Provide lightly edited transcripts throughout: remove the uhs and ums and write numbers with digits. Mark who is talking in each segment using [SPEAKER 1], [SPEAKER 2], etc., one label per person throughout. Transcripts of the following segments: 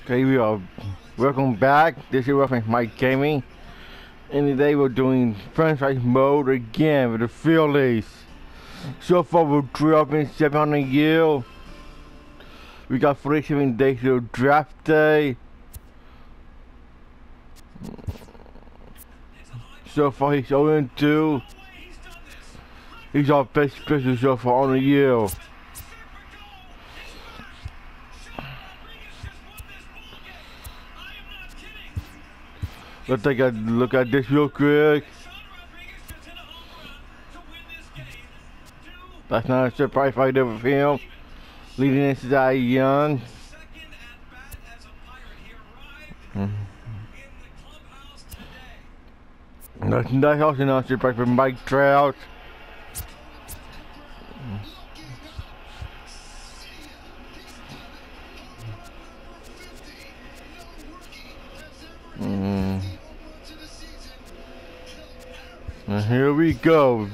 [SPEAKER 1] Okay, we are welcome back. This is reference Mike Gaming, and today we're doing franchise mode again with the Phillies. So far, we're dropping 700 yield. We got 47 days till draft day. So far, he's 0-2. He's our best pitcher so far on the yield. Let's take a look at this real quick. That's not a surprise right there with him. Leading into Cy Young. That's also not a surprise for Mike Trout. And here we go.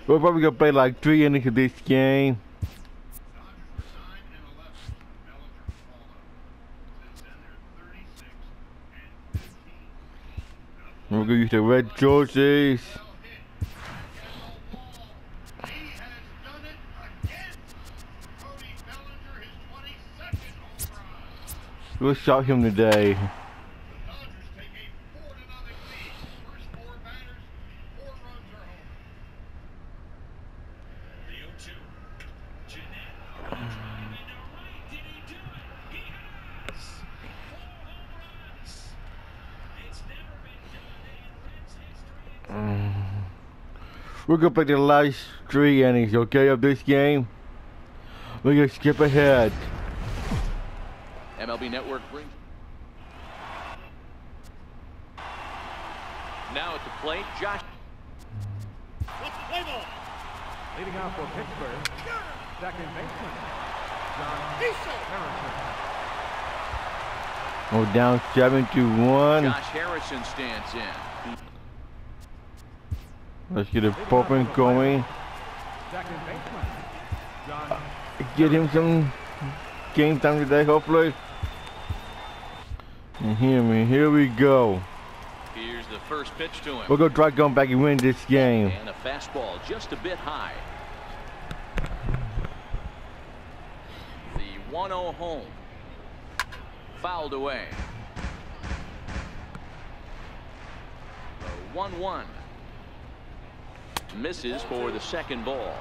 [SPEAKER 1] We're probably gonna play like 3 innings of this game. We're gonna use the red jerseys. We'll shot him today. We're gonna play the last 3 innings, okay, of this game. We're gonna skip ahead.
[SPEAKER 2] MLB Network brings. Now at the plate, Josh.
[SPEAKER 3] Leading off for Pittsburgh, second baseman, Harrison.
[SPEAKER 1] We're down 7-1.
[SPEAKER 2] Josh Harrison stands in.
[SPEAKER 1] Let's get a bullpen going.
[SPEAKER 3] Second baseman,
[SPEAKER 1] Get him some game time today, hopefully. And here we go.
[SPEAKER 2] Here's the first pitch to him.
[SPEAKER 1] We're gonna try going back and win this game.
[SPEAKER 2] And a fastball just a bit high. The 1-0 home. Fouled away. The 1-1. Misses for the second ball.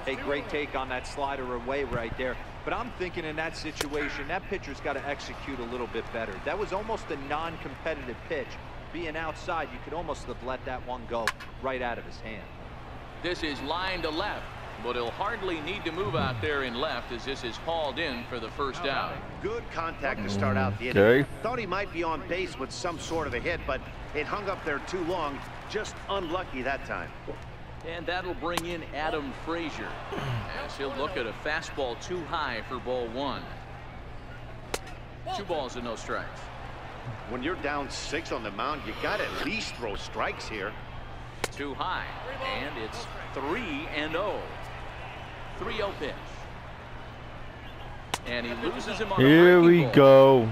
[SPEAKER 4] A great take on that slider away right there. But I'm thinking in that situation, that pitcher's got to execute a little bit better. That was almost a non-competitive pitch. Being outside, you could almost have let that one go right out of his hand.
[SPEAKER 2] This is line to left, but he'll hardly need to move out there in left as this is hauled in for the first out.
[SPEAKER 5] Good contact to start out the inning.
[SPEAKER 1] Okay.
[SPEAKER 5] Thought he might be on base with some sort of a hit, but it hung up there too long. Just unlucky that time.
[SPEAKER 2] And that'll bring in Adam Frazier as he'll look at a fastball too high for ball 1. 2 balls and no strikes.
[SPEAKER 5] When you're down 6 on the mound, you got to at least throw strikes here.
[SPEAKER 2] Too high, and it's 3-0. 3-0 pitch. And he loses him on
[SPEAKER 1] Here we go.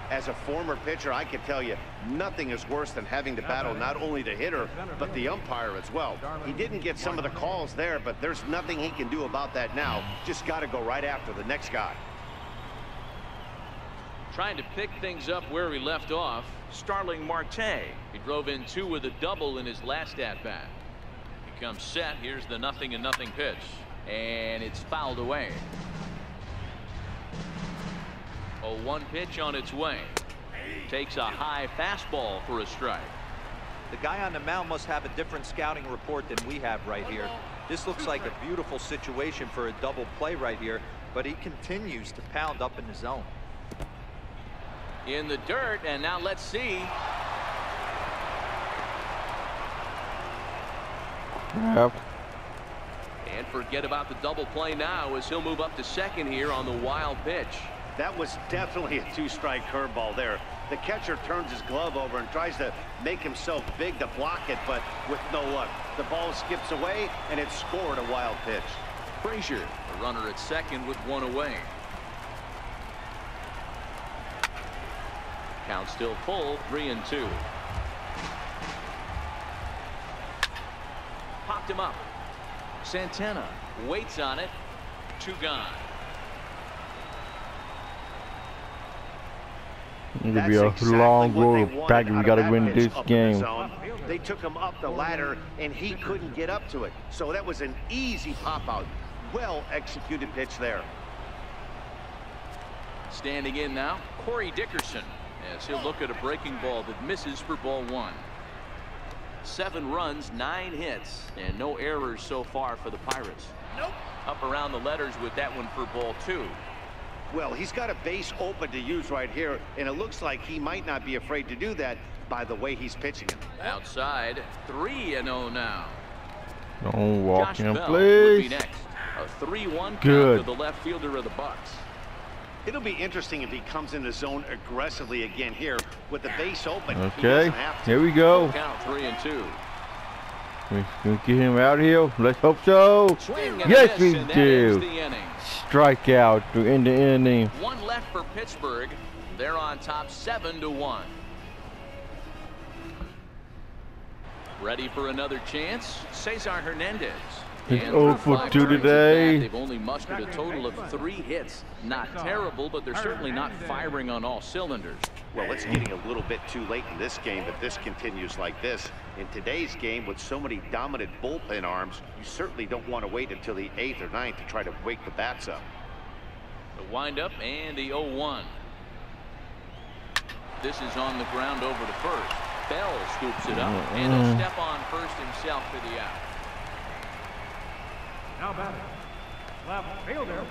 [SPEAKER 5] As a former pitcher, I can tell you, nothing is worse than having to battle not only the hitter, but the umpire as well. He didn't get some of the calls there, but there's nothing he can do about that now. Just got to go right after the next guy.
[SPEAKER 2] Trying to pick things up where he left off, Starling Marte. He drove in 2 with a double in his last at-bat. He comes set. Here's the 0-0 pitch. And it's fouled away. A 1 pitch on its way. Takes a high fastball for a strike.
[SPEAKER 4] The guy on the mound must have a different scouting report than we have right here. This looks like a beautiful situation for a double play right here, but he continues to pound up in the zone.
[SPEAKER 2] In the dirt, and now let's see.
[SPEAKER 1] Yep.
[SPEAKER 2] And forget about the double play now as he'll move up to second here on the wild pitch.
[SPEAKER 5] That was definitely a 2-strike curveball there. The catcher turns his glove over and tries to make himself big to block it, but with no luck. The ball skips away, and it's scored a wild pitch.
[SPEAKER 2] Frazier, a runner at second with one away. Count still full, 3-2. Popped him up. Santana waits on it. 2 gone.
[SPEAKER 1] It's gonna be a long road back. We gotta win this game.
[SPEAKER 5] They took him up the ladder, and he couldn't get up to it. So that was an easy pop out. Well executed pitch there.
[SPEAKER 2] Standing in now, Corey Dickerson, as he'll look at a breaking ball that misses for ball 1. 7 runs, 9 hits, and no errors so far for the Pirates. Nope. Up around the letters with that one for ball 2.
[SPEAKER 5] Well, he's got a base open to use right here, and it looks like he might not be afraid to do that by the way he's pitching it.
[SPEAKER 2] Outside, 3-0 now.
[SPEAKER 1] Don't walk
[SPEAKER 2] Josh
[SPEAKER 1] him,
[SPEAKER 2] Bell
[SPEAKER 1] please.
[SPEAKER 2] would be next. A 3-1
[SPEAKER 1] Good.
[SPEAKER 2] count to the left fielder of the Bucks.
[SPEAKER 5] It'll be interesting if he comes in the zone aggressively again here with the base open.
[SPEAKER 1] Okay, here we go.
[SPEAKER 2] Count 3-2.
[SPEAKER 1] We can get him out of here. Let's hope so. Yes, we do. Strikeout to end the inning.
[SPEAKER 2] 1 left for Pittsburgh. They're on top 7-1. Ready for another chance? Cesar Hernandez.
[SPEAKER 1] It's 0 for 2 today.
[SPEAKER 2] They've only mustered a total of 3 hits. Not terrible, but they're certainly not firing on all cylinders.
[SPEAKER 5] Well, it's getting a little bit too late in this game if this continues like this. In today's game, with so many dominant bullpen arms, you certainly don't want to wait until the 8th or 9th to try to wake the bats up.
[SPEAKER 2] The windup and the 0-1. This is on the ground over to first. Bell scoops it up, and he'll step on first himself for the out.
[SPEAKER 3] Now batting, left fielder,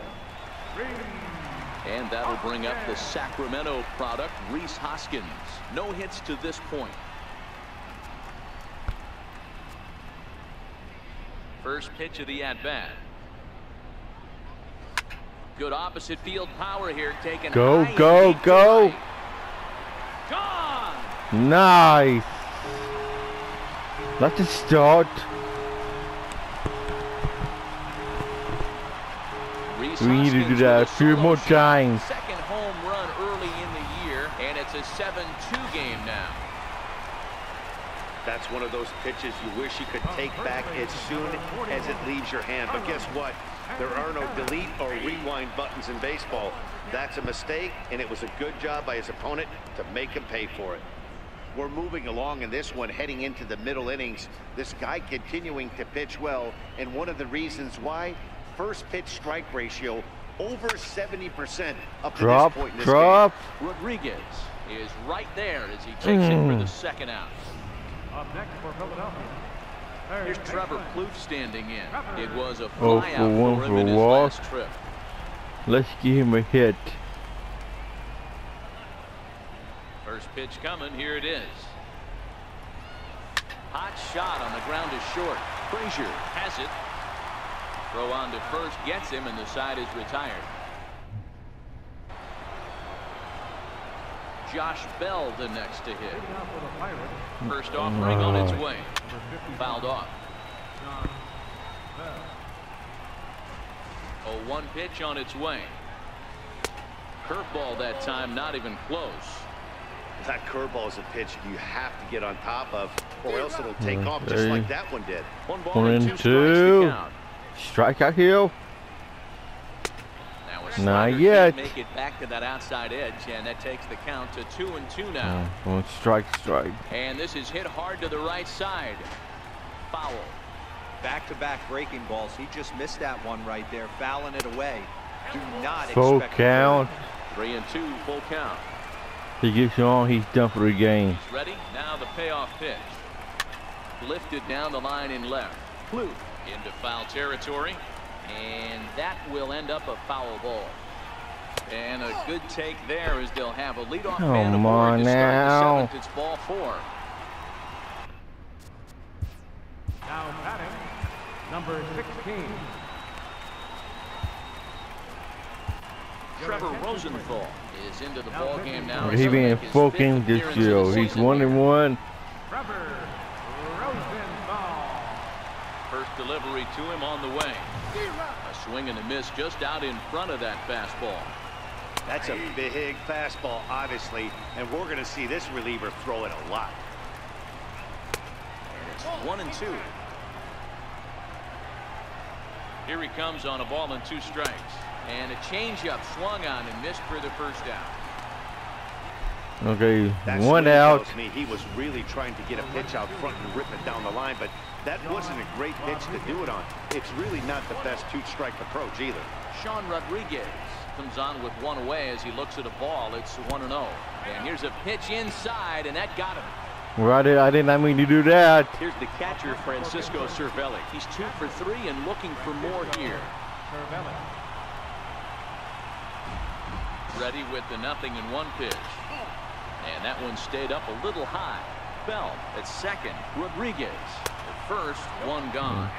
[SPEAKER 2] and that'll bring up the Sacramento product, Rhys Hoskins. No hits to this point. First pitch of the at-bat. Good opposite field power here, taken
[SPEAKER 1] Go,
[SPEAKER 2] high
[SPEAKER 1] go,
[SPEAKER 2] and deep to
[SPEAKER 1] go.
[SPEAKER 2] right. Gone.
[SPEAKER 1] Nice. That's a start. We need to do that a few more times.
[SPEAKER 2] Second home run early in the year, and it's a 7-2 game now.
[SPEAKER 5] That's one of those pitches you wish you could take back as soon as it leaves your hand. But guess what? There are no delete or rewind buttons in baseball. That's a mistake, and it was a good job by his opponent to make him pay for it. We're moving along in this one, heading into the middle innings. This guy continuing to pitch well, and one of the reasons why, first pitch strike ratio over 70% up to this point in this game.
[SPEAKER 2] Rodriguez is right there as he takes it for the second out.
[SPEAKER 3] up next for Philadelphia.
[SPEAKER 2] Here's Trevor Plouffe standing in. It was a
[SPEAKER 1] Oh,
[SPEAKER 2] fly
[SPEAKER 1] for
[SPEAKER 2] out
[SPEAKER 1] one
[SPEAKER 2] for him
[SPEAKER 1] for
[SPEAKER 2] in his
[SPEAKER 1] walk.
[SPEAKER 2] last trip.
[SPEAKER 1] Let's give him a hit.
[SPEAKER 2] First pitch coming. Here it is. Hot shot on the ground is short. Frazier has it. Throw on to first gets him, and the side is retired. Josh Bell the next to hit. First offering on its way. Fouled off. 0-1 pitch on its way. Curveball that time, not even close.
[SPEAKER 5] That curveball is a pitch you have to get on top of, or else it'll take off just like that one did.
[SPEAKER 2] 1 ball and 2 strikes to count.
[SPEAKER 1] Strikeout here.
[SPEAKER 2] Now a
[SPEAKER 1] Not
[SPEAKER 2] slider
[SPEAKER 1] yet.
[SPEAKER 2] can't make it back to that outside edge, and that takes the count to 2-2 now.
[SPEAKER 1] One strike.
[SPEAKER 2] And this is hit hard to the right side. Foul.
[SPEAKER 4] Back-to-back breaking balls. He just missed that one right there, fouling it away. Do not
[SPEAKER 1] Full
[SPEAKER 4] expect
[SPEAKER 1] count.
[SPEAKER 2] 3-2, full count.
[SPEAKER 1] He gets on, he's done for the game.
[SPEAKER 2] He's ready. Now the payoff pitch. Lifted down the line in left. Plouffe into foul territory. And that will end up a foul ball. And a good take there as they'll have a leadoff man
[SPEAKER 1] Come
[SPEAKER 2] aboard
[SPEAKER 1] on
[SPEAKER 2] to start
[SPEAKER 1] now.
[SPEAKER 2] the 7th. It's ball 4.
[SPEAKER 3] Now batting, number 16.
[SPEAKER 2] Trevor Rosenthal is into the ball game now.
[SPEAKER 1] He been fucking this year. He's 1-1.
[SPEAKER 3] Trevor Rosenthal.
[SPEAKER 2] First delivery to him on the way. A swing and a miss just out in front of that fastball.
[SPEAKER 5] That's a big fastball, obviously, and we're going to see this reliever throw it a lot.
[SPEAKER 2] And it's 1-2. Here he comes on a ball and 2 strikes. And a changeup swung on and missed for the first out.
[SPEAKER 1] Okay,
[SPEAKER 5] that
[SPEAKER 1] 1 out.
[SPEAKER 5] Tells me he was really trying to get a pitch out front and rip it down the line, but that wasn't a great pitch to do it on. It's really not the best 2-strike approach either.
[SPEAKER 2] Sean Rodriguez comes on with 1 away as he looks at a ball. It's 1-0. And here's a pitch inside, and that got him.
[SPEAKER 1] Well, I did not mean to do that.
[SPEAKER 2] Here's the catcher, Francisco Cervelli. He's 2 for 3 and looking for more here. Ready with the 0-1 pitch. And that one stayed up a little high. Bell at second. Rodriguez at first. 1 gone.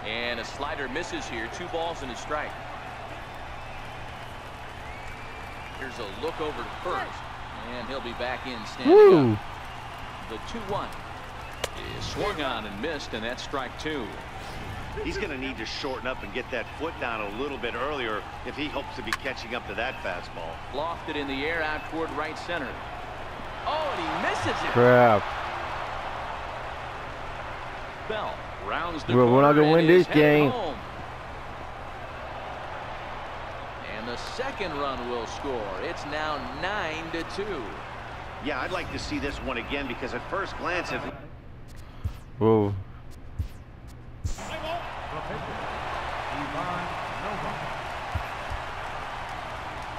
[SPEAKER 2] And a slider misses here. 2 balls and a strike. Here's a look over to first. And he'll be back in standing up. The 2-1 is swung on and missed, and that's strike 2.
[SPEAKER 5] He's going to need to shorten up and get that foot down a little bit earlier if he hopes to be catching up to that fastball.
[SPEAKER 2] Lofted in the air out toward right center. Oh, and he misses it.
[SPEAKER 1] Crap.
[SPEAKER 2] Bell rounds the
[SPEAKER 1] We're not going to win this game.
[SPEAKER 2] Home. And the second run will score. It's now 9-2.
[SPEAKER 5] Yeah, I'd like to see this one again because at first glance it...
[SPEAKER 1] Whoa.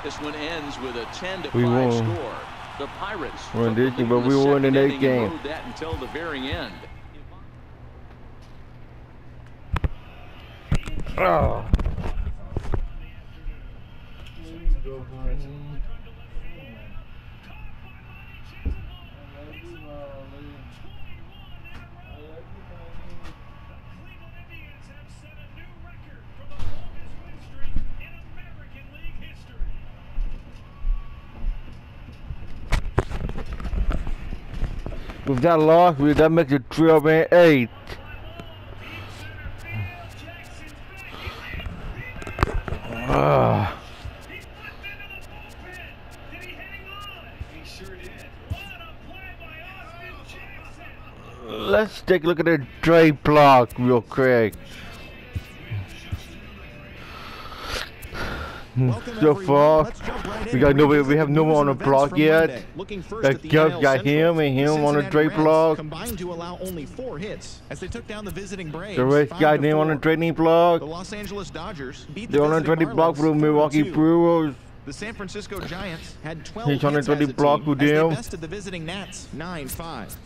[SPEAKER 2] This one ends with a 10-5 score. The Pirates
[SPEAKER 1] won this game, but we won the next game.
[SPEAKER 2] Rode that until the very end.
[SPEAKER 1] Oh. With that loss, that makes it 12-8. Let's take a look at the trade block real quick. So far, we have no one on the block yet. The Cubs got him and him on the trade block.
[SPEAKER 6] Combined to allow only 4 hits as they took down the visiting Braves.
[SPEAKER 1] The Reds got him on the trading block.
[SPEAKER 6] The Los Angeles Dodgers beat
[SPEAKER 1] They're on the trading block for the Milwaukee Brewers.
[SPEAKER 6] The San Francisco Giants had 12
[SPEAKER 1] He's on the
[SPEAKER 6] hits as a
[SPEAKER 1] trading block
[SPEAKER 6] team
[SPEAKER 1] with
[SPEAKER 6] as they
[SPEAKER 1] him.
[SPEAKER 6] bested the visiting Nats 9-5.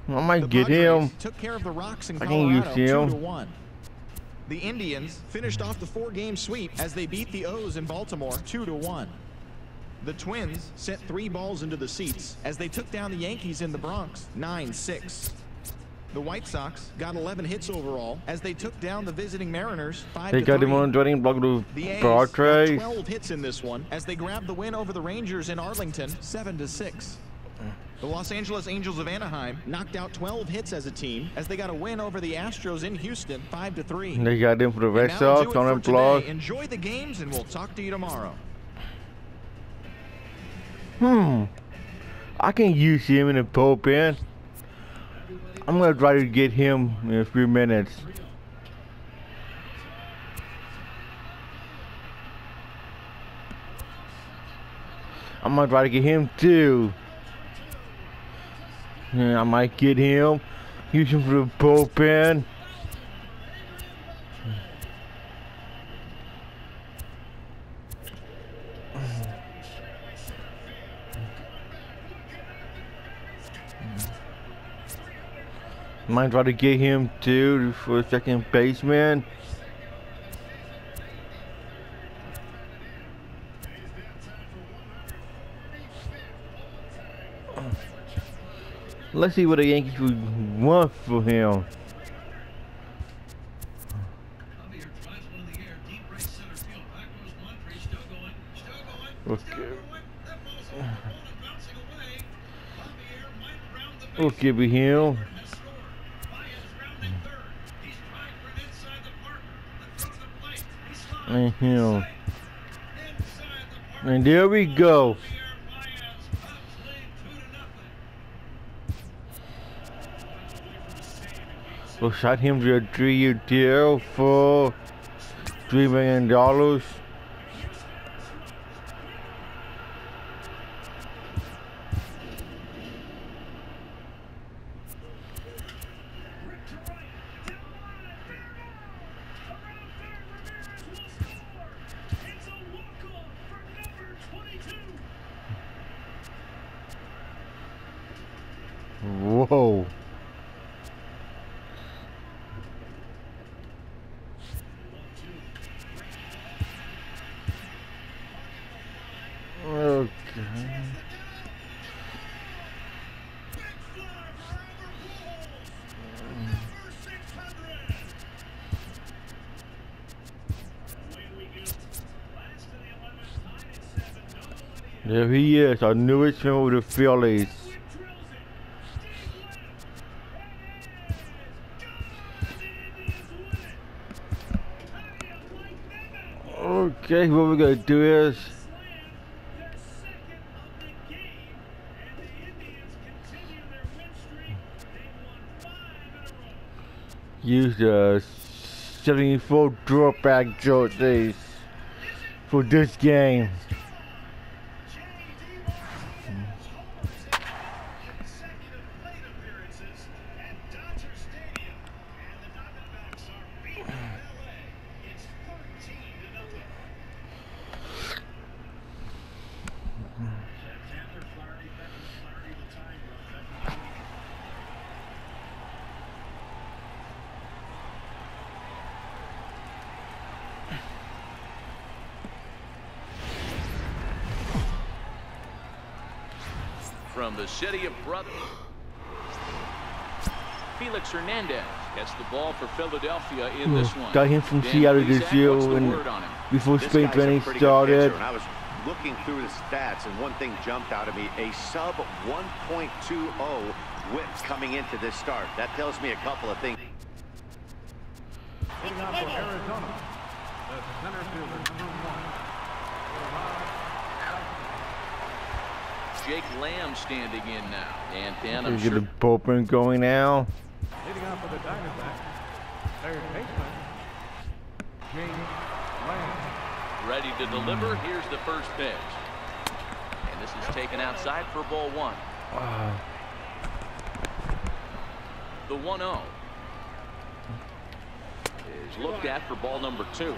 [SPEAKER 1] I might
[SPEAKER 6] The
[SPEAKER 1] get
[SPEAKER 6] Padres
[SPEAKER 1] him.
[SPEAKER 6] took care of the Rocks in
[SPEAKER 1] I can use
[SPEAKER 6] Colorado
[SPEAKER 1] him.
[SPEAKER 6] 2-1. The Indians finished off the 4-game sweep as they beat the O's in Baltimore 2-1. The Twins sent 3 balls into the seats as they took down the Yankees in the Bronx 9-6. The White Sox got 11 hits overall as they took down the visiting Mariners 5-3.
[SPEAKER 1] They got him on the trading block with
[SPEAKER 6] The A's
[SPEAKER 1] the
[SPEAKER 6] got
[SPEAKER 1] Padres.
[SPEAKER 6] 12 hits in this one as they grabbed the win over the Rangers in Arlington 7-6. The Los Angeles Angels of Anaheim knocked out 12 hits as a team as they got a win over the Astros in Houston 5-3.
[SPEAKER 1] They got him for the Red
[SPEAKER 6] And
[SPEAKER 1] Sox
[SPEAKER 6] that'll
[SPEAKER 1] on
[SPEAKER 6] do
[SPEAKER 1] the
[SPEAKER 6] it for
[SPEAKER 1] block.
[SPEAKER 6] today. Enjoy the games and we'll talk to you tomorrow.
[SPEAKER 1] I can use him in the bullpen. I'm gonna try to get him in a few minutes. I'm gonna try to get him too. Yeah, I might get him. Use him for the bullpen. Might try to get him too for a second baseman. Let's see what the Yankees would want for him. Okay. We'll give it him. And him. And there we go. We'll shot him to a 3-year deal for $3 million. Whoa. Okay. There he is, our newest member with the Phillies. Okay, what we're gonna do is use the 74 drawback jerseys for this game.
[SPEAKER 2] From the city of Brother, Felix Hernandez gets the ball for Philadelphia in this one.
[SPEAKER 1] Got him from
[SPEAKER 2] Dan
[SPEAKER 1] Seattle
[SPEAKER 2] Plesac,
[SPEAKER 1] this year
[SPEAKER 2] what's the
[SPEAKER 1] and
[SPEAKER 2] word on him?
[SPEAKER 1] before
[SPEAKER 5] This
[SPEAKER 1] spring
[SPEAKER 5] guy's a
[SPEAKER 1] training
[SPEAKER 5] pretty good
[SPEAKER 1] started.
[SPEAKER 5] pitcher, and I was looking through the stats, and one thing jumped out at me: a sub 1.20 whip coming into this start. That tells me a couple of things.
[SPEAKER 3] Hitting out for Arizona, the center fielder, number 1.
[SPEAKER 2] Jake Lamb standing in now. And Dan,
[SPEAKER 1] We
[SPEAKER 2] I'm
[SPEAKER 1] get
[SPEAKER 2] sure
[SPEAKER 1] the bullpen going now.
[SPEAKER 3] Hitting out for the Diamondbacks, third baseman, Jake Lamb.
[SPEAKER 2] ready to deliver. Here's the first pitch. And this is taken outside for ball one. The 1-0 is looked at for ball number 2.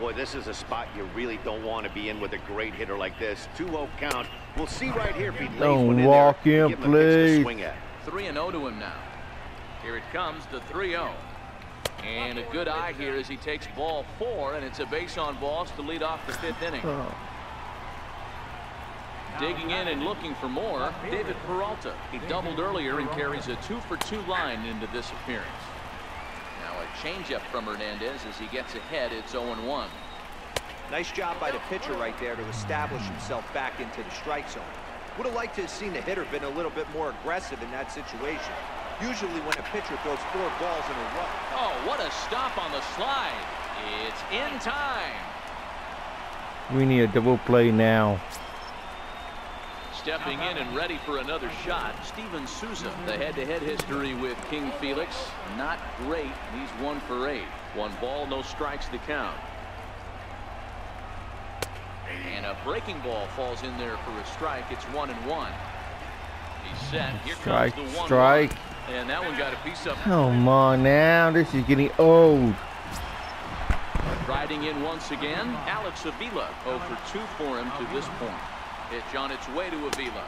[SPEAKER 5] Boy, this is a spot you really don't want to be in with a great hitter like this. 2-0 count. We'll see right here if he lays
[SPEAKER 1] Don't
[SPEAKER 5] one in
[SPEAKER 1] walk
[SPEAKER 5] there.
[SPEAKER 1] in,
[SPEAKER 5] Give him a pitch to
[SPEAKER 1] please.
[SPEAKER 5] swing at.
[SPEAKER 2] 3-0 to him now. Here it comes, the 3-0. And a good eye here as he takes ball 4, and it's a base on balls to lead off the 5th inning. Digging in and looking for more, David Peralta. He doubled earlier and carries a 2-for-2 line into this appearance. Now a changeup from Hernandez as he gets ahead. It's 0-1.
[SPEAKER 4] Nice job by the pitcher right there to establish himself back into the strike zone. Would have liked to have seen the hitter been a little bit more aggressive in that situation. Usually when a pitcher throws 4 balls in a row.
[SPEAKER 2] Oh, what a stop on the slide. It's in time.
[SPEAKER 1] We need a double play now.
[SPEAKER 2] Stepping in and ready for another shot, Steven Souza. The head-to-head history with King Felix, not great. He's 1 for 8. 1 ball, no strikes to count. And a breaking ball falls in there for a strike. It's 1-1. He's set. Here
[SPEAKER 1] Strike,
[SPEAKER 2] comes the 1-1.
[SPEAKER 1] strike.
[SPEAKER 2] And that one got a piece of.
[SPEAKER 1] Come on now, this is getting old.
[SPEAKER 2] Riding in once again, Alex Avila. 0 for 2 for him to this point. Pitch on its way to Avila.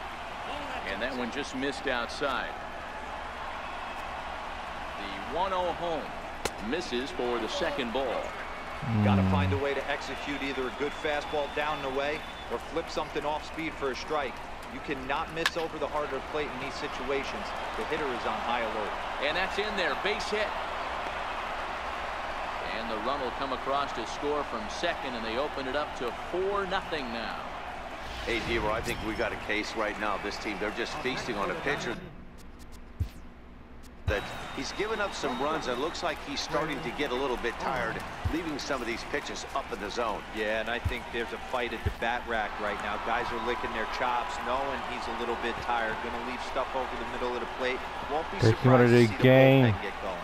[SPEAKER 2] And that one just missed outside. The 1-0 home. Misses for the second ball.
[SPEAKER 4] Got to find a way to execute either a good fastball down and away or flip something off speed for a strike. You cannot miss over the harder plate in these situations. The hitter is on high alert.
[SPEAKER 2] And that's in there. Base hit. And the run will come across to score from second, and they open it up to 4-0 now.
[SPEAKER 5] Hey, Deaver, I think we got a case right now. This team, they're just feasting on a pitcher that he's given up some runs. It looks like he's starting to get a little bit tired. leaving some of these pitches up in the zone.
[SPEAKER 4] Yeah, and I think there's a fight at the bat rack right now. Guys are licking their chops, knowing he's a little bit tired. Going to leave stuff over the middle of the plate. Won't be surprised to see the bullpen get going.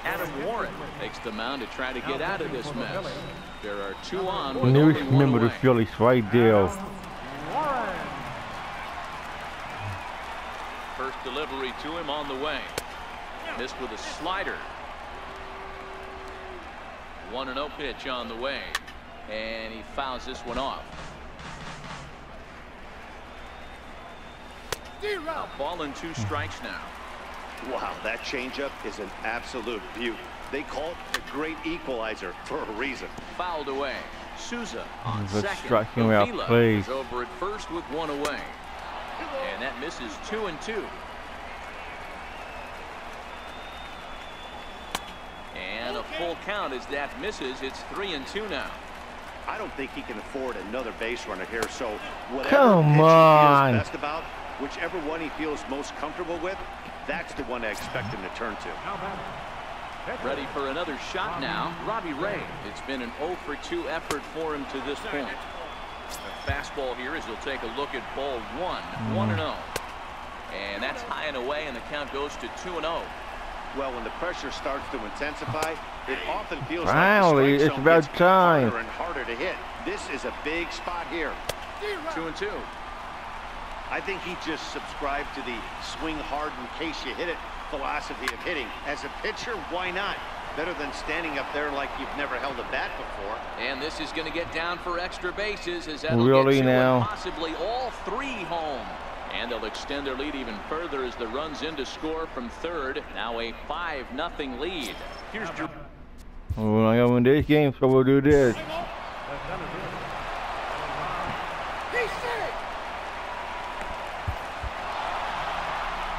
[SPEAKER 2] Adam Warren takes the mound to try to get out of this mess. There are 2 on with
[SPEAKER 1] And you
[SPEAKER 2] only 1
[SPEAKER 1] remember the
[SPEAKER 2] away.
[SPEAKER 1] Phillies right there.
[SPEAKER 2] First delivery to him on the way. Missed with a slider. 1-0 pitch on the way. And he fouls this one off. A ball and 2 strikes now.
[SPEAKER 5] Wow, that changeup is an absolute beaut. They call it the great equalizer for a reason.
[SPEAKER 2] Fouled away. Souza on
[SPEAKER 1] Let's
[SPEAKER 2] second.
[SPEAKER 1] strike him out,
[SPEAKER 2] Avila
[SPEAKER 1] please.
[SPEAKER 2] is over at first with 1 away. And that misses 2-2. And a full count as that misses. It's 3-2 now.
[SPEAKER 5] I don't think he can afford another base runner here, so whatever
[SPEAKER 1] Come
[SPEAKER 5] pitch he
[SPEAKER 1] on.
[SPEAKER 5] feels best about, whichever one he feels most comfortable with, that's the one I expect him to turn to.
[SPEAKER 2] Ready for another shot now. Robbie Ray. It's been an 0 for 2 effort for him to this point. A fastball here as he'll take a look at ball 1. 1-0. And that's high and away, and the count goes to 2-0.
[SPEAKER 5] Well, when the pressure starts to intensify, it often feels
[SPEAKER 1] Finally,
[SPEAKER 5] like the
[SPEAKER 1] it's
[SPEAKER 5] strike
[SPEAKER 1] about
[SPEAKER 5] zone gets
[SPEAKER 1] time.
[SPEAKER 5] harder and harder to hit. This is a big spot here.
[SPEAKER 2] 2-2.
[SPEAKER 5] I think he just subscribed to the swing hard in case you hit it philosophy of hitting. As a pitcher, why not? Better than standing up there like you've never held a bat before.
[SPEAKER 2] And this is going to get down for extra bases as that'll
[SPEAKER 1] Really
[SPEAKER 2] get 2
[SPEAKER 1] now?
[SPEAKER 2] and possibly all 3 home. And they'll extend their lead even further as the runs in to score from third. Now a 5-0 lead. Here's Drew.
[SPEAKER 1] Well, I gotta win this game, so we'll do this.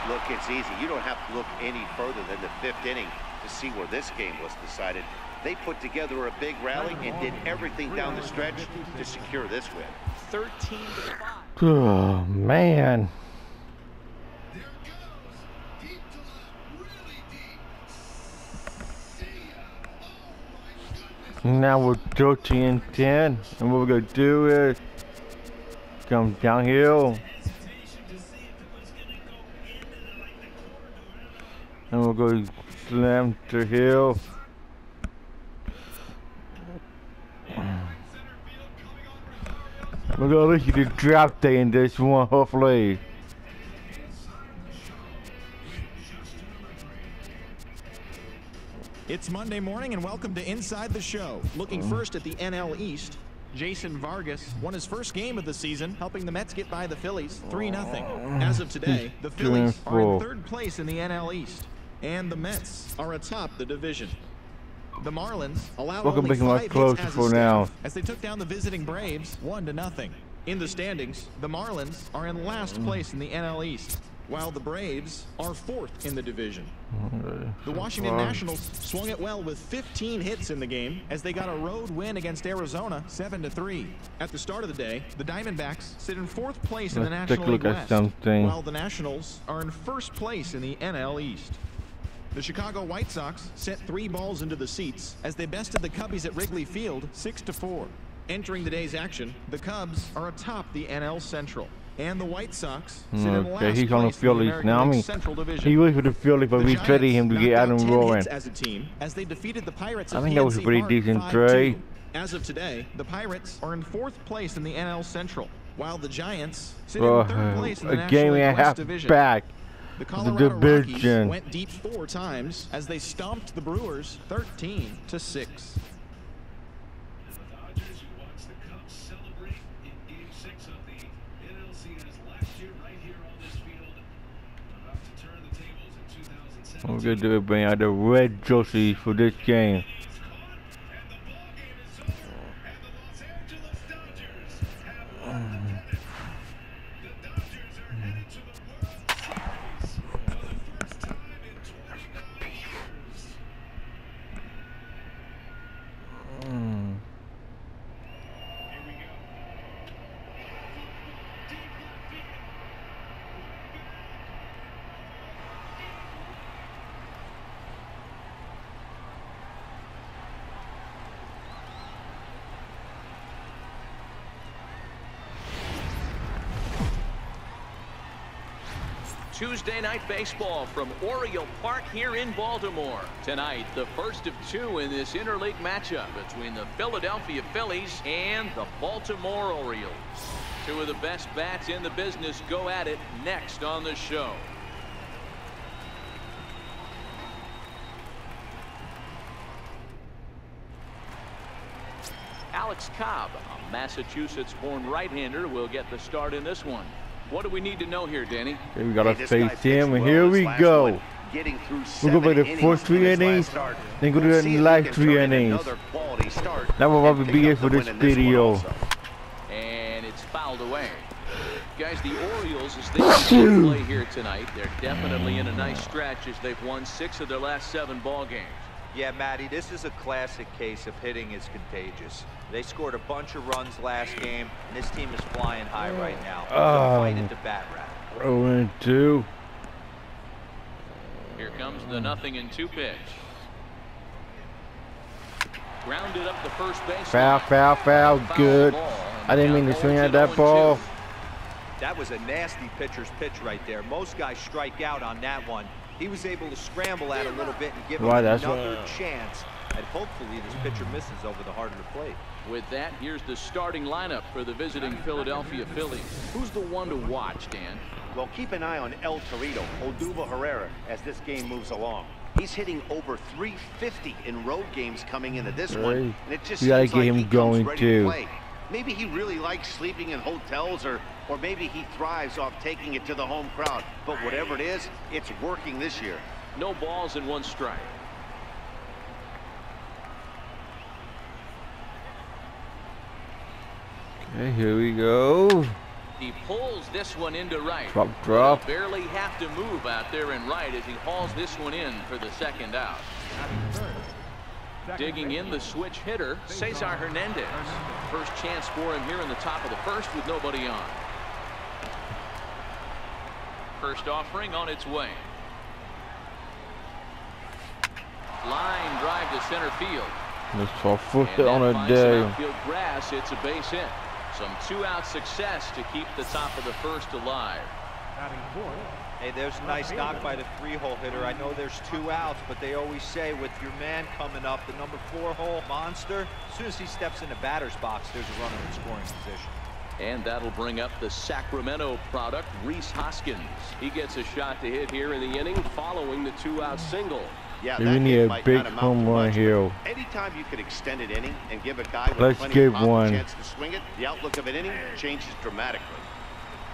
[SPEAKER 5] Look, it's easy. You don't have to look any further than the 5th inning to see where this game was decided. They put together a big rally and did everything down the stretch to secure this win.
[SPEAKER 2] 13-5.
[SPEAKER 1] Oh, man. Now we're 13-10, and what we're gonna do is come downhill, and we'll go slam to hill. We're gonna let you the draft day in this one, hopefully.
[SPEAKER 6] It's Monday morning and welcome to Inside the Show. Looking first at the NL East, Jason Vargas won his first game of the season, helping the Mets get by the Phillies 3-0. As of today, the Phillies are in 3rd place in the NL East, and the Mets are atop the division. The Marlins allowed only 5 hits as a staff as they took down the visiting Braves 1-0. In the standings, the Marlins are in last place in the NL East, while the Braves are 4th in the division. The Washington Nationals swung it well with 15 hits in the game as they got a road win against Arizona 7-3. At the start of the day, the Diamondbacks sit in 4th place in the National League West, while the Nationals are in 1st place in the NL East. The Chicago White Sox sent 3 balls into the seats as they bested the Cubbies at Wrigley Field 6-4. Entering the day's action, the Cubs are atop the NL Central, and the White Sox sit in last
[SPEAKER 1] Okay, he's
[SPEAKER 6] place
[SPEAKER 1] on the Phillies
[SPEAKER 6] in the
[SPEAKER 1] now. I
[SPEAKER 6] American
[SPEAKER 1] mean,
[SPEAKER 6] League Central Division.
[SPEAKER 1] he was for the Phillies, but we traded him to get Adam Rowan.
[SPEAKER 6] As a team, as they defeated the Pirates
[SPEAKER 1] I think that was a
[SPEAKER 6] PNC
[SPEAKER 1] pretty
[SPEAKER 6] Park
[SPEAKER 1] decent
[SPEAKER 6] 5-2.
[SPEAKER 1] trade.
[SPEAKER 6] As of today, the Pirates are in 4th place in the NL Central, while the Giants sit
[SPEAKER 1] Oh,
[SPEAKER 6] in 3rd place in the
[SPEAKER 1] a
[SPEAKER 6] National
[SPEAKER 1] game
[SPEAKER 6] League
[SPEAKER 1] and a
[SPEAKER 6] West
[SPEAKER 1] half
[SPEAKER 6] Division.
[SPEAKER 1] back.
[SPEAKER 6] The
[SPEAKER 1] The
[SPEAKER 6] Colorado Rockies
[SPEAKER 1] division.
[SPEAKER 6] went deep 4 times as they stomped the Brewers 13-6.
[SPEAKER 1] We're gonna do it, bring out the red jersey for this game.
[SPEAKER 2] Tuesday Night Baseball from Oriole Park here in Baltimore. Tonight, the first of two in this interleague matchup between the Philadelphia Phillies and the Baltimore Orioles. Two of the best bats in the business go at it next on the show. Alex Cobb, a Massachusetts-born right-hander, will get the start in this one. What do we need to know here, Danny?
[SPEAKER 1] Okay, we gotta face him, and here we go. We're gonna play the first 3 innings, then go to the last 3 innings. That will probably be it for this video.
[SPEAKER 2] And it's fouled away. Guys, the Orioles, as they continue to play here tonight, they're definitely in a nice stretch as they've won 6 of their last 7 ball games.
[SPEAKER 4] Yeah, Matty, this is a classic case of hitting is contagious. They scored a bunch of runs last game, and this team is flying high right now. Right at the bat rack.
[SPEAKER 1] 0-2.
[SPEAKER 2] Here comes the 0-2 pitch. Grounded up the first base.
[SPEAKER 1] Foul, good. I didn't mean to swing at that ball.
[SPEAKER 4] That was a nasty pitcher's pitch right there. Most guys strike out on that one. He was able to scramble at a little bit and give him another chance. And hopefully this pitcher misses over the heart of the plate.
[SPEAKER 2] With that, here's the starting lineup for the visiting Philadelphia Phillies. Who's the one to watch, Dan?
[SPEAKER 5] Well, keep an eye on El Torito, Odubel Herrera, as this game moves along. He's hitting over 350 in road games coming into this one, and it just
[SPEAKER 1] gotta
[SPEAKER 5] seems
[SPEAKER 1] get
[SPEAKER 5] like
[SPEAKER 1] him
[SPEAKER 5] he
[SPEAKER 1] going
[SPEAKER 5] comes ready
[SPEAKER 1] too.
[SPEAKER 5] to play. Maybe he really likes sleeping in hotels, or maybe he thrives off taking it to the home crowd. But whatever it is, it's working this year.
[SPEAKER 2] No balls and 1 strike.
[SPEAKER 1] Okay, here we go.
[SPEAKER 2] He pulls this one into right.
[SPEAKER 1] Drop.
[SPEAKER 2] Barely have to move out there in right as he hauls this one in for the second out. Digging in the switch hitter, Cesar Hernandez. First chance for him here in the top of the first with nobody on. First offering on its way. Line drive to center field.
[SPEAKER 1] Let's 12-foot on a day.
[SPEAKER 2] Outfield grass, it's a base hit. Some 2-out success to keep the top of the first alive.
[SPEAKER 4] Hey, there's a nice knock by the 3-hole hitter. I know there's 2 outs, but they always say with your man coming up, the number 4-hole monster, as soon as he steps in the batter's box, there's a runner in scoring position.
[SPEAKER 2] And that'll bring up the Sacramento product, Rhys Hoskins. He gets a shot to hit here in the inning following the 2-out single.
[SPEAKER 5] Yeah,
[SPEAKER 1] we need a big home run here.
[SPEAKER 5] Anytime you can extend an inning and give a guy with
[SPEAKER 1] Let's
[SPEAKER 5] plenty
[SPEAKER 1] give
[SPEAKER 5] of
[SPEAKER 1] one.
[SPEAKER 5] chance to swing it, the outlook of an inning changes dramatically.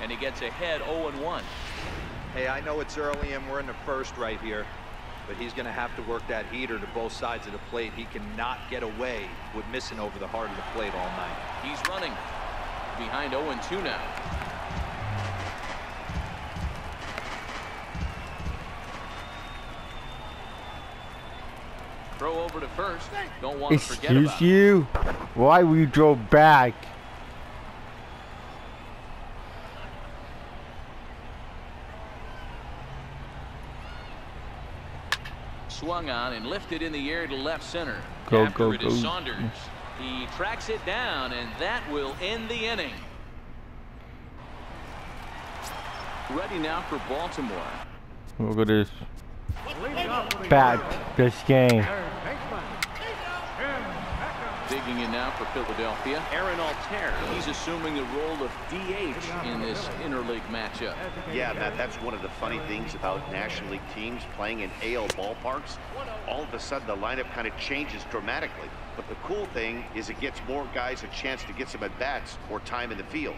[SPEAKER 2] And he gets ahead 0-1.
[SPEAKER 4] Hey, I know it's early and we're in the first right here, but he's going to have to work that heater to both sides of the plate. He cannot get away with missing over the heart of the plate all night.
[SPEAKER 2] He's running behind 0-2 now. Throw over to first. Don't want to forget about it.
[SPEAKER 1] Excuse you? Why we drove back?
[SPEAKER 2] Swung on and lifted in the air to left center.
[SPEAKER 1] Go,
[SPEAKER 2] After
[SPEAKER 1] go,
[SPEAKER 2] it
[SPEAKER 1] go.
[SPEAKER 2] is Saunders. He tracks it down, and that will end the inning. Ready now for Baltimore.
[SPEAKER 1] Look at this. Back this game.
[SPEAKER 2] Digging in now for Philadelphia, Aaron Altair. He's assuming the role of DH in this interleague matchup.
[SPEAKER 5] Yeah, that's one of the funny things about National League teams playing in AL ballparks. All of a sudden, the lineup kind of changes dramatically. But the cool thing is it gets more guys a chance to get some at-bats or time in the field.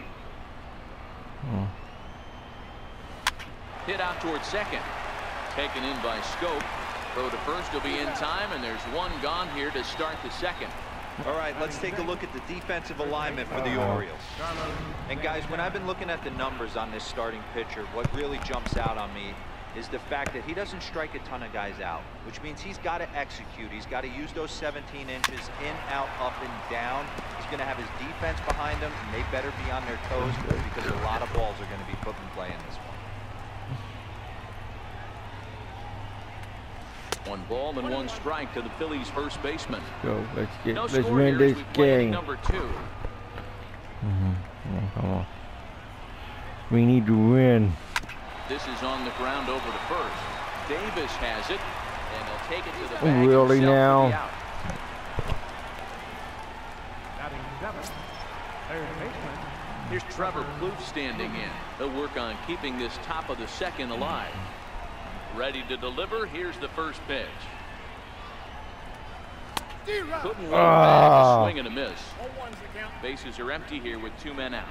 [SPEAKER 2] Hit out towards second. Taken in by Scope. Throw to first will be in time, and there's one gone here to start the second.
[SPEAKER 4] All right, let's take a look at the defensive alignment for the Orioles. And guys, when I've been looking at the numbers on this starting pitcher, what really jumps out on me is the fact that he doesn't strike a ton of guys out, which means he's got to execute. He's got to use those 17 inches in, out, up, and down. He's going to have his defense behind him, and they better be on their toes because a lot of balls are going to be put in play in this one.
[SPEAKER 2] 1 ball and 1 strike to the Phillies first baseman.
[SPEAKER 1] Go, let's
[SPEAKER 2] score
[SPEAKER 1] win
[SPEAKER 2] here as
[SPEAKER 1] this
[SPEAKER 2] we play inning
[SPEAKER 1] game.
[SPEAKER 2] number 2.
[SPEAKER 1] Come on. We need to win.
[SPEAKER 2] This is on the ground over to first. Davis has it, and he'll take it to the bag.
[SPEAKER 1] Really now?
[SPEAKER 3] Batting seventh, third baseman.
[SPEAKER 2] Here's Trevor Plouffe standing in. He'll work on keeping this top of the second alive. Ready to deliver. Here's the first pitch. Couldn't win back, a swing and a miss. Bases are empty here with 2 men out.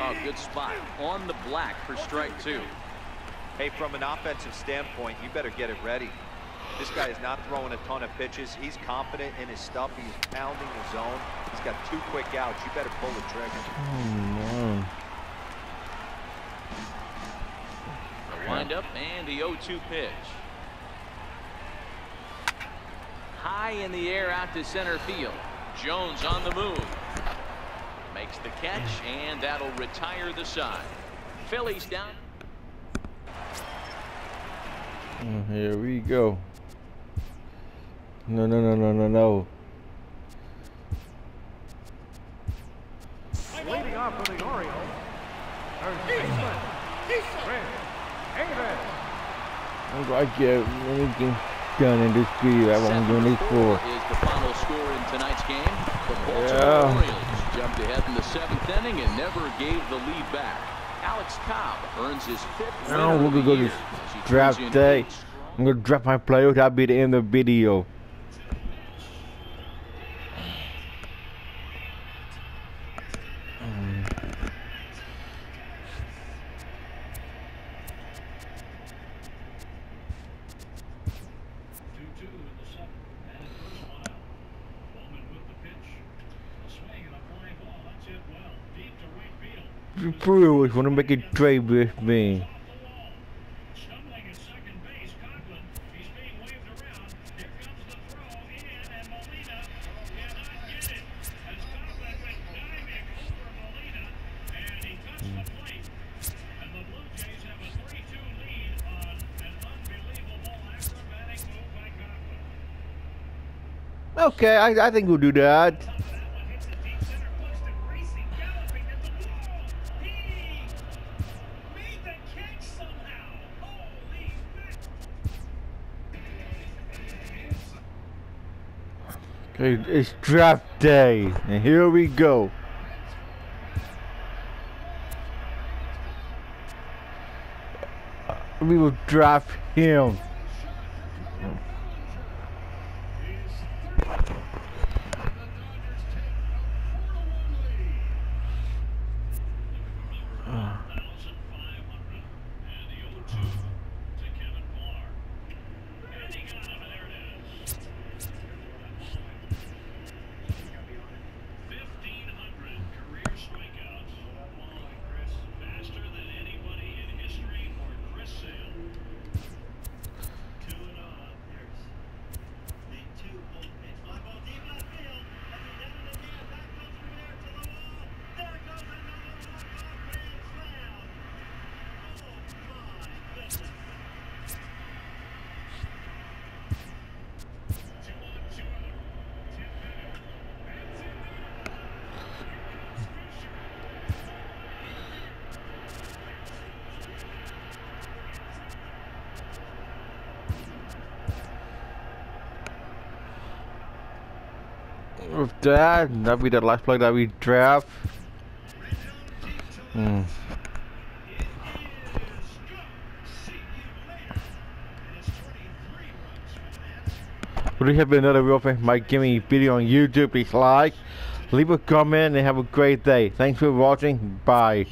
[SPEAKER 2] Oh, good spot on the black for strike 2.
[SPEAKER 4] Hey, from an offensive standpoint, you better get it ready. This guy is not throwing a ton of pitches. He's confident in his stuff. He's pounding the zone. He's got 2 quick outs. You better pull the trigger.
[SPEAKER 1] Oh,
[SPEAKER 2] The windup and the 0-2 pitch. High in the air out to center field. Jones on the move. Makes the catch, and that'll retire the side. Phillies down.
[SPEAKER 1] here we go. No.
[SPEAKER 3] Leading off for the Orioles, third baseman, Chris Davis.
[SPEAKER 1] I'm going to get anything done in this video. I won't do this for.
[SPEAKER 2] Is the final score in tonight's game. The Baltimore Orioles jumped ahead in the 7th inning and never gave the lead back. Alex Cobb earns his 5th win
[SPEAKER 1] Now we're
[SPEAKER 2] of the
[SPEAKER 1] going to go
[SPEAKER 2] year.
[SPEAKER 1] to draft day. I'm going to draft my players. That'll be the end of the video. The Brewers want to make a trade with me. Okay, I think we'll do that. Okay, it's draft day, and here we go. We will draft him. With that'll be the last play that we draft. We have been another Real Fan Mike Gaming video on YouTube. Please like, leave a comment, and have a great day. Thanks for watching. Bye.